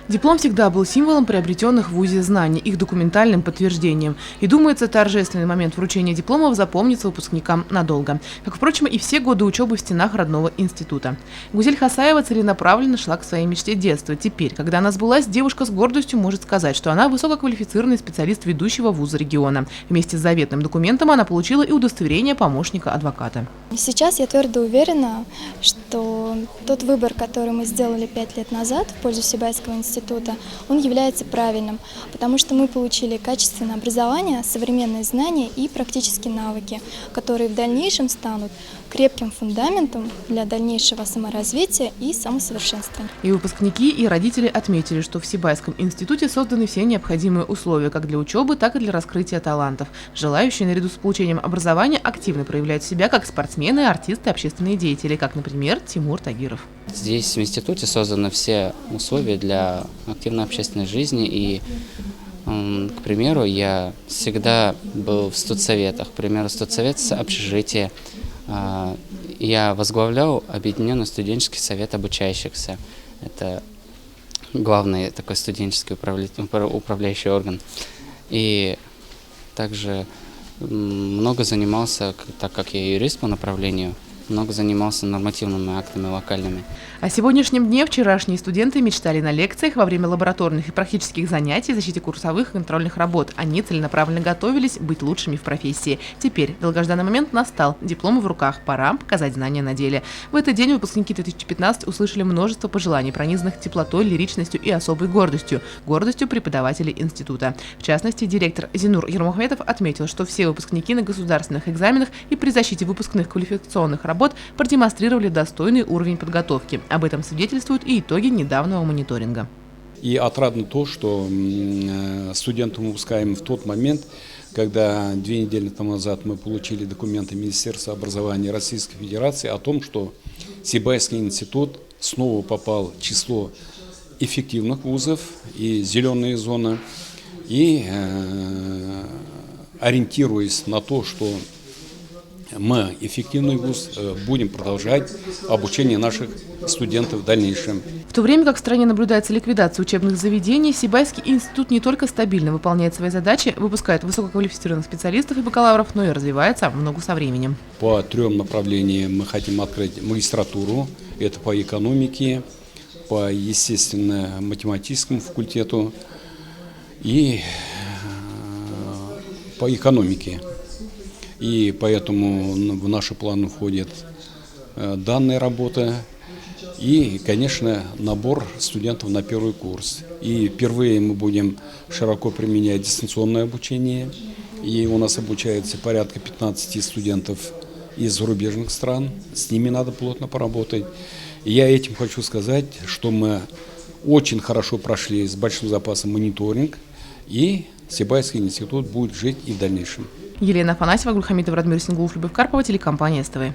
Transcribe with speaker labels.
Speaker 1: Диплом всегда был символом приобретенных в ВУЗе знаний, их документальным подтверждением. И, думается, торжественный момент вручения дипломов запомнится выпускникам надолго. Как, впрочем, и все годы учебы в стенах родного института. Гузель Хасаева целенаправленно шла к своей мечте детства. Теперь, когда она сбылась, девушка с гордостью может сказать, что она высококвалифицированный специалист ведущего вуза региона. Вместе с заветным документом она получила и удостоверение помощника адвоката.
Speaker 2: Сейчас я твердо уверена, что тот выбор, который мы сделали 5 лет назад в пользу Сибайского института, он является правильным, потому что мы получили качественное образование, современные знания и практические навыки, которые в дальнейшем станут крепким фундаментом для дальнейшего саморазвития и самосовершенствования.
Speaker 1: И выпускники, и родители отметили, что в Сибайском институте созданы все необходимые условия как для учебы, так и для раскрытия талантов. Желающие наряду с получением образования активно проявляют себя как спортсмены, артисты, общественные деятели, как, например, Тимур Тагиров.
Speaker 3: Здесь в институте созданы все условия для активной общественной жизни. И, к примеру, я всегда был в студсоветах. К примеру, студсовет с общежития. Я возглавлял Объединенный студенческий совет обучающихся. Это главный такой студенческий управляющий орган. И также много занимался, так как я юрист по направлению, много занимался нормативными актами локальными.
Speaker 1: О сегодняшнем дне вчерашние студенты мечтали на лекциях во время лабораторных и практических занятий, защите курсовых и контрольных работ. Они целенаправленно готовились быть лучшими в профессии. Теперь долгожданный момент настал. Дипломы в руках. Пора показать знания на деле. В этот день выпускники 2015 услышали множество пожеланий, пронизанных теплотой, лиричностью и особой гордостью. Гордостью преподавателей института. В частности, директор Зинур Ермухметов отметил, что все выпускники на государственных экзаменах и при защите выпускных квалификационных работ продемонстрировали достойный уровень подготовки. Об этом свидетельствуют и итоги недавнего мониторинга.
Speaker 4: И отрадно то, что студентов мы выпускаем в тот момент, когда 2 недели тому назад мы получили документы Министерства образования Российской Федерации о том, что Сибайский институт снова попал в число эффективных вузов и зеленые зоны. И ориентируясь на то, что мы, эффективный вуз, будем продолжать обучение наших студентов в дальнейшем.
Speaker 1: В то время как в стране наблюдается ликвидация учебных заведений, Сибайский институт не только стабильно выполняет свои задачи, выпускает высококвалифицированных специалистов и бакалавров, но и развивается в ногу со временем.
Speaker 4: По 3 направлениям мы хотим открыть магистратуру. Это по экономике, по естественно-математическому факультету и по экономике. И поэтому в наши планы входит данная работа и, конечно, набор студентов на первый курс. И впервые мы будем широко применять дистанционное обучение. И у нас обучается порядка 15 студентов из зарубежных стран. С ними надо плотно поработать. И я этим хочу сказать, что мы очень хорошо прошли с большим запасом мониторинг. И Сибайский институт будет жить и в дальнейшем.
Speaker 1: Елена Афанасьева, Гульхамидов, Радмир Сингулов, Любовь Карпова, телекомпания СТВ.